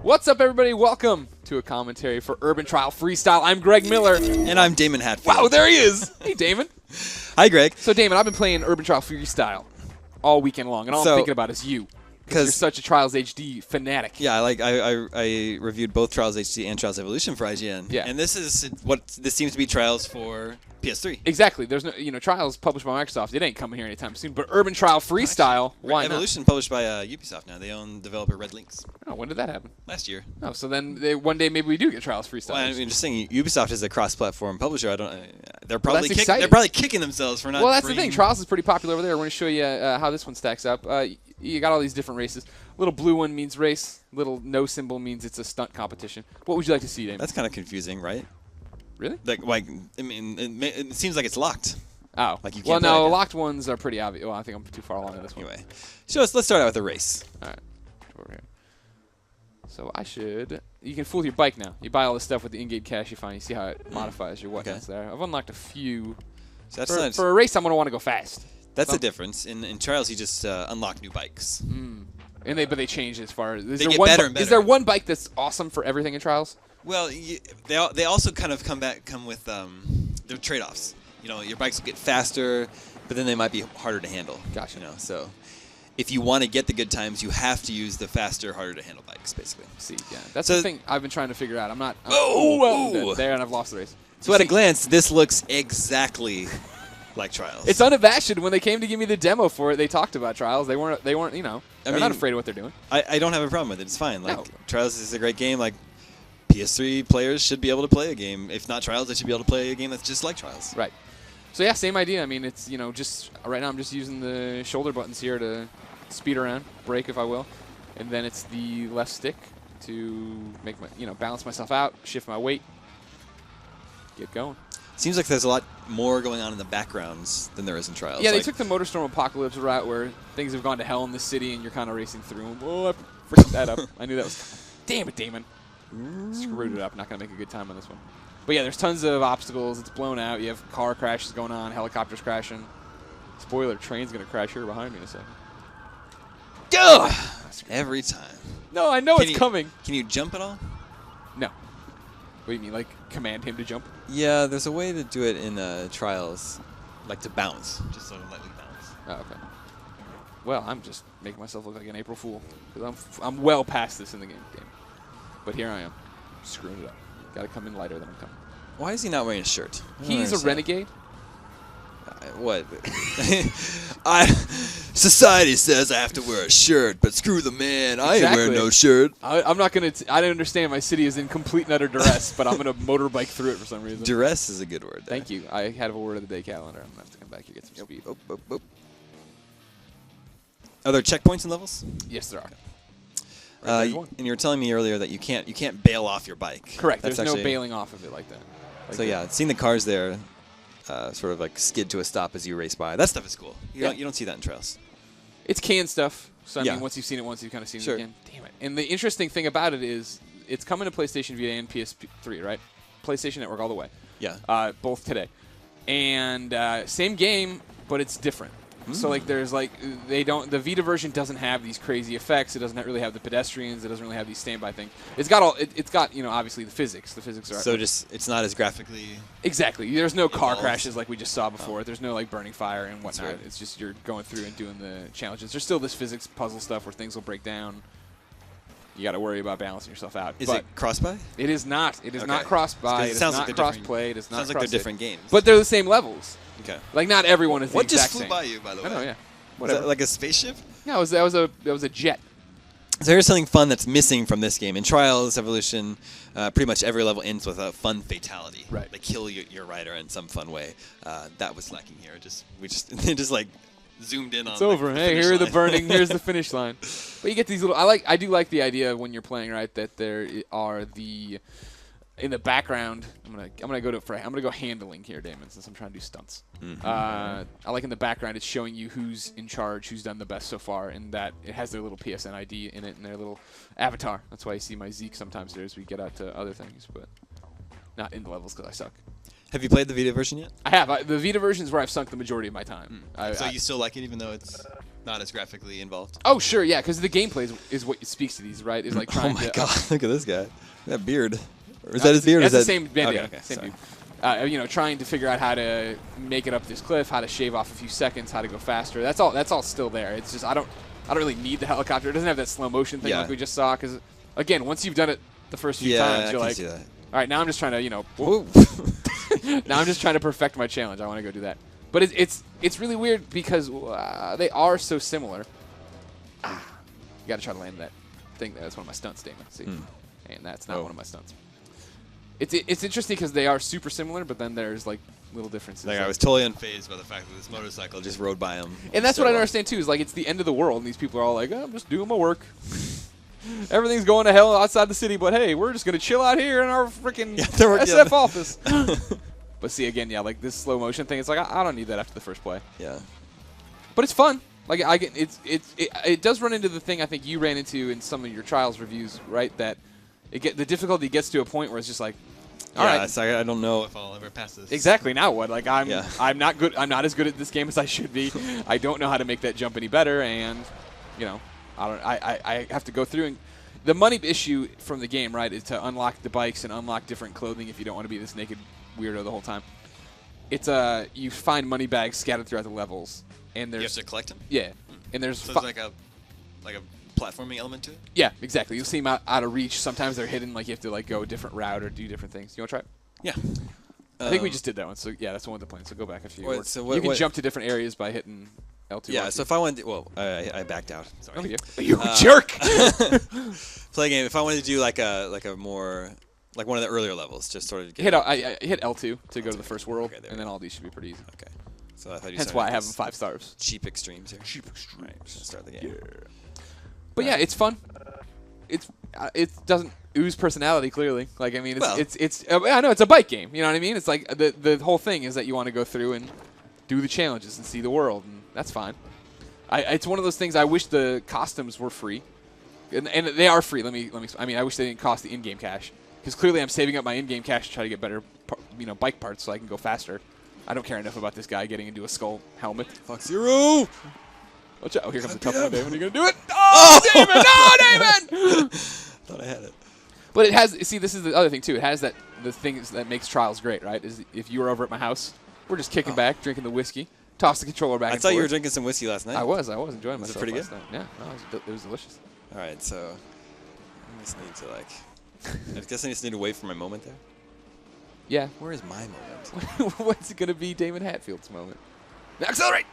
What's up, everybody? Welcome to a commentary for Urban Trial Freestyle. I'm Greg Miller. And I'm Daemon Hatfield. Wow, there he is. Hey, Daemon. Hi, Greg. So, Daemon, I've been playing Urban Trial Freestyle all weekend long, and all I'm thinking about is you. Because you're such a Trials HD fanatic. Yeah, I reviewed both Trials HD and Trials Evolution for IGN. Yeah. And this seems to be Trials for PS3. Exactly. There's no, Trials published by Microsoft. It ain't coming here anytime soon. But Urban Trial Freestyle, why not? Evolution published by Ubisoft now. They own developer Red Links. Oh, when did that happen? Last year. Oh, so then one day maybe we do get Trials Freestyle. Well, I mean, just saying, Ubisoft is a cross-platform publisher. They're probably exciting. they're probably kicking themselves for not. Well, that's the thing. Trials is pretty popular over there. I want to show you how this one stacks up. You got all these different races. Little blue one means race. Little no symbol means it's a stunt competition. What would you like to see, Daemon? That's kind of confusing, right? Really? Like I mean, it seems like it's locked. Oh. Like you Well, can't no, locked ones are pretty obvious. Well, I think I'm too far along in this one. Anyway, let's start out with the race. All right. Over here. So you can fool your bike now. You buy all this stuff with the in-game cash you find. You see how it modifies your weapons there. I've unlocked a few. So that's for a race, I'm going to want to go fast. That's the difference. In Trials, you just unlock new bikes. But they change as far as... They get better and better. Is there one bike that's awesome for everything in Trials? Well, they also kind of come with their trade-offs. You know, your bikes will get faster, but then they might be harder to handle. Gotcha. You know, so if you want to get the good times, you have to use the faster, harder to handle bikes, basically. See, yeah, that's the thing I've been trying to figure out. I'm not. Oh, there, and I've lost the race. So at a glance, this looks exactly like Trials. It's unabashed. When they came to give me the demo for it, they talked about Trials. They weren't. You know, they're not afraid of what they're doing. I don't have a problem with it. It's fine. Like No. Trials is a great game. Like PS3 players should be able to play a game. If not Trials, they should be able to play a game that's just like Trials. Right. So yeah, same idea. I mean, it's just right now I'm just using the shoulder buttons here to speed around, brake if I will, and then it's the left stick to make my balance myself out, shift my weight, get going. Seems like there's a lot more going on in the backgrounds than there is in Trials. Yeah, they took the Motorstorm Apocalypse route where things have gone to hell in the city and you're kind of racing through them. Oh, I freaked that up. I knew that was... Damn it, Daemon. Screwed it up. Not going to make a good time on this one. But yeah, there's tons of obstacles. It's blown out. You have car crashes going on, helicopters crashing. Spoiler, train's going to crash here behind me in a second. Ugh! Every time. No, I know it's coming. Can you jump at all? No. What do you mean, like command him to jump? Yeah, there's a way to do it in Trials, like to bounce, just so lightly bounce. Oh, okay. Well, I'm just making myself look like an April Fool because I'm well past this in the game. But here I am, screwing it up. Got to come in lighter than I'm coming. Why is he not wearing a shirt? He's a renegade. What? Society says I have to wear a shirt, but screw the man. I ain't wearing no shirt. I'm not going to... I understand my city is in complete and utter duress, but I'm going to motorbike through it for some reason. Duress is a good word there. Thank you. I had a word of the day calendar. I'm going to have to come back here and get some speed. Are there checkpoints and levels? Yes, there are. And you were telling me earlier that you can't bail off your bike. Correct. There's no bailing off of it like that. So yeah, seeing the cars there sort of like skid to a stop as you race by. That stuff is cool. You don't see that in Trials. It's canned stuff. So I mean, once you've seen it once, you've kind of seen it again. Damn it. And the interesting thing about it is it's coming to PlayStation Vita and PS3, right? PlayStation Network all the way. Yeah. Both today. And same game, but it's different. So like there's like the Vita version doesn't have these crazy effects. It doesn't really have the pedestrians. It doesn't really have these standby things. It's got obviously the physics. The physics are so it's not as graphically exactly. There's no car involved. crashes like we just saw before. There's no like burning fire and whatnot. Right. It's just you're going through and doing the challenges. There's still this physics puzzle stuff where things will break down. You got to worry about balancing yourself out. Is it cross-buy? It is not. It is not cross-buy. It is not cross-play. It is not sounds like they're different games. But they're the same levels. Okay. Like not everyone is the exact same. What just flew by you, by the way? I know, yeah. Was that like a spaceship? Yeah, that was a jet. So here's something fun that's missing from this game. In Trials Evolution, pretty much every level ends with a fun fatality. Right. They kill your rider in some fun way. That was lacking here. They just like zoomed in on. It's over. Hey, here are the burning. Here's the finish line. But you get these little. I do like the idea when you're playing right that there are the. In the background, I'm gonna go handling here, Daemon, since I'm trying to do stunts. I like in the background it's showing you who's in charge, who's done the best so far, and that it has their little PSN ID in it and their little avatar. That's why you see my Zeke sometimes there as we get out to other things, but not in the levels because I suck. Have you played the Vita version yet? I have. The Vita version is where I've sunk the majority of my time. So you still like it even though it's... not as graphically involved. Oh, sure, yeah, because the gameplay is what speaks to these, right? Is like trying Oh my to, god! Look at this guy. That beard. Or is that his beard? That's or the is that same band, okay, same sorry. dude. You know, trying to figure out how to make it up this cliff, how to shave off a few seconds, how to go faster. That's all still there. It's just I don't really need the helicopter. It doesn't have that slow motion thing like we just saw. Because again, once you've done it the first few times, you're like, all right, now I'm just trying to, you know, now I'm just trying to perfect my challenge. I want to go do that. But it's really weird because they are so similar. You got to try to land that thing there. That's one of my stunts, Daemon. See, and that's not one of my stunts. It's interesting because they are super similar, but then there's like little differences. Like I was totally unfazed by the fact that this motorcycle just rode by him. And that's what I don't understand too. Is like it's the end of the world, and these people are all like, oh, "I'm just doing my work. Everything's going to hell outside the city, but hey, we're just gonna chill out here in our freaking SF office." But see, again, yeah, like this slow motion thing. It's like I don't need that after the first play. Yeah. But it's fun. Like it does run into the thing I think you ran into in some of your Trials reviews, right? That the difficulty gets to a point where it's just like, all right, it's like, I don't know if I'll ever pass this. Exactly. Now what? Like I'm not good. I'm not as good at this game as I should be. I don't know how to make that jump any better, and you know, I have to go through. And the money issue from the game, right, is to unlock the bikes and unlock different clothing if you don't want to be this naked weirdo the whole time. It's you find money bags scattered throughout the levels, and there's you have to collect them. Yeah, and there's so there's like a platforming element to it. Yeah, exactly. You'll see them out of reach. Sometimes they're hidden, like you have to like go a different route or do different things. You want to try it? Yeah. I think we just did that one. So yeah, that's the one with the plane. So go back a few. You can jump to different areas by hitting L2. Yeah. So if I wanted, I backed out. Sorry. You jerk. Play a game. If I wanted to do like a more like one of the earlier levels, just sort of get I hit L2 to go to the first world, and then all these should be pretty easy. Okay. So I thought you hence why I have them 5 stars. Cheap extremes here. Cheap extremes. Right, start the game. Yeah. But yeah, it's fun. It doesn't ooze personality clearly. Like I mean, it's I know it's a bike game. You know what I mean? It's like the whole thing is that you want to go through and do the challenges and see the world, and that's fine. It's one of those things. I wish the costumes were free, and they are free. Let me. I mean, I wish they didn't cost the in-game cash because clearly I'm saving up my in-game cash to try to get better, bike parts so I can go faster. I don't care enough about this guy getting into a skull helmet. Fuck Zero. Watch out. Oh, here comes the tough one, Daemon. Are you going to do it? Oh, Daemon! No, Daemon! Thought I had it. But it has, see, this is the other thing, too. It has the things that makes Trials great, right? Is if you were over at my house, we're just kicking back, drinking the whiskey, toss the controller back and forth. I thought you were drinking some whiskey last night. I was enjoying myself. Was it pretty good? Night. Yeah, no, it was delicious. All right, so I just need to, I guess I just need to wait for my moment there. Yeah. Where is my moment? What's it going to be Damon Hatfield's moment? Now accelerate!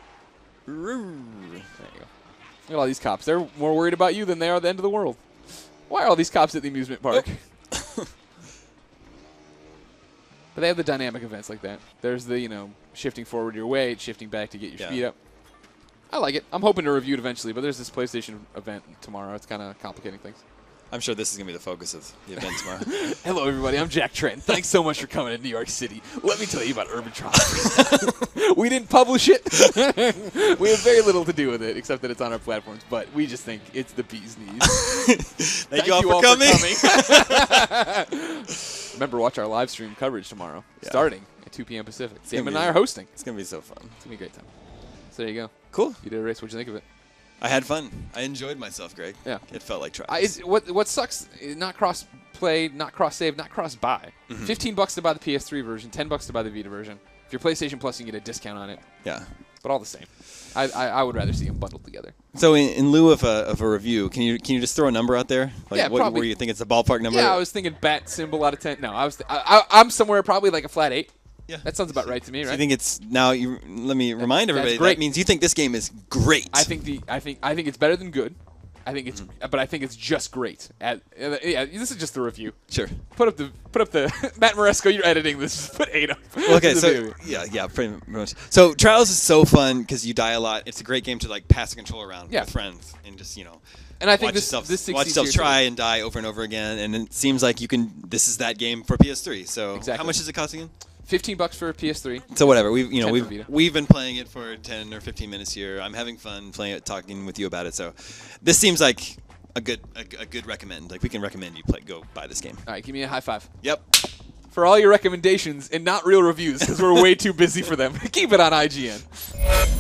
There you go. Look at all these cops. They're more worried about you than they are the end of the world. Why are all these cops at the amusement park? Oh. But they have the dynamic events like that. There's the, shifting forward your weight, shifting back to get your speed up. I like it. I'm hoping to review it eventually, but there's this PlayStation event tomorrow. It's kind of complicating things. I'm sure this is going to be the focus of the event tomorrow. Hello, everybody. I'm Jack Trent. Thanks so much for coming to New York City. Let me tell you about Urban Trials. We didn't publish it. We have very little to do with it, except that it's on our platforms. But we just think it's the bee's knees. Thank you all for coming. Remember, watch our live stream coverage tomorrow, starting at 2 p.m. Pacific. Sam and I are hosting. It's going to be so fun. It's going to be a great time. So there you go. Cool. You did a race. What'd you think of it? I had fun. I enjoyed myself, Greg. Yeah. It felt like Trials. What sucks, not cross-play, not cross-save, not cross-buy. $15 to buy the PS3 version, $10 to buy the Vita version. If you're PlayStation Plus, you can get a discount on it. Yeah. But all the same. I would rather see them bundled together. So in lieu of a review, can you just throw a number out there? Like yeah, probably. Where you think it's a ballpark number? Yeah, I was thinking bat symbol out of 10. No, I'm somewhere probably like a flat 8. Yeah. That sounds about right to me, right? So you think it's now? Let me remind everybody. That means you think this game is great. I think it's better than good. I think it's, but I think it's just great. Yeah, this is just the review. Sure. Put up the Matt Moresco. You're editing this. Put 8 up. Okay, so yeah, pretty much. So Trials is so fun because you die a lot. It's a great game to like pass the controller around with friends and just And I think watch yourself try and die over and over again, and it seems like you can. This is that game for PS3. So how much does it cost again? $15 for PS3. So whatever, we've been playing it for 10 or 15 minutes here. I'm having fun playing it, talking with you about it. So this seems like a good recommend. Like we can recommend you go buy this game. All right, give me a high five. Yep. For all your recommendations and not real reviews because we're way too busy for them. Keep it on IGN.